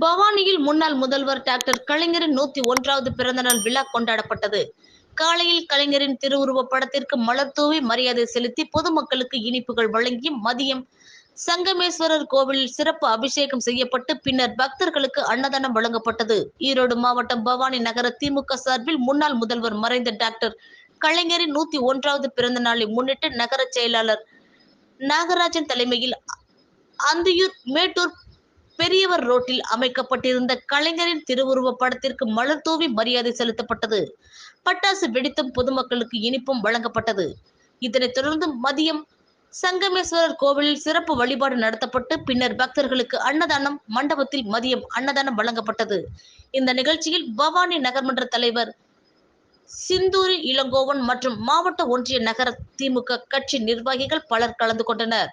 பவானியில் முன்னாள் முதல்வர் டாக்டர் கலைஞரின் 101வது பிறந்தநாள் விழா கொண்டாடப்பட்டது. காலையில் கலைஞரின் திருவுருவப் படத்திற்கு மலர் தூவி மரியாதை செலுத்தி பொதுமக்களுக்கு இனிப்புகள் வழங்கி மதியம் சங்கமேஸ்வரர் கோவிலில் சிறப்பு அபிஷேகம் செய்யப்பட்டு பின்னர் பக்தர்களுக்கு அன்னதானம் வழங்கப்பட்டது. ஈரோடு மாவட்டம் பவானி நகர திமுக சார்பில் முன்னாள் முதல்வர் மறைந்த டாக்டர் கலைஞரின் 101வது பிறந்த நாளை முன்னிட்டு நகர செயலாளர் நாகராஜன் தலைமையில் அந்தியூர் மேட்டூர் பெரியவர் ரோட்டில் அமைக்கப்பட்டிருந்த கலைஞரின் திருவுருவ படத்திற்கு மலர் தூவி மரியாதை செலுத்தப்பட்டது. பட்டாசு வெடித்தும் பொதுமக்களுக்கு இனிப்பும் வழங்கப்பட்டது. இதனைத் தொடர்ந்து மதியம் சங்கமேஸ்வரர் கோவிலில் சிறப்பு வழிபாடு நடத்தப்பட்டு பின்னர் பக்தர்களுக்கு அன்னதானம் மண்டபத்தில் மதியம் அன்னதானம் வழங்கப்பட்டது. இந்த நிகழ்ச்சியில் பவானி நகர்மன்ற தலைவர் சிந்தூரி இளங்கோவன் மற்றும் மாவட்ட ஒன்றிய நகர திமுக கட்சி நிர்வாகிகள் பலர் கலந்து கொண்டனர்.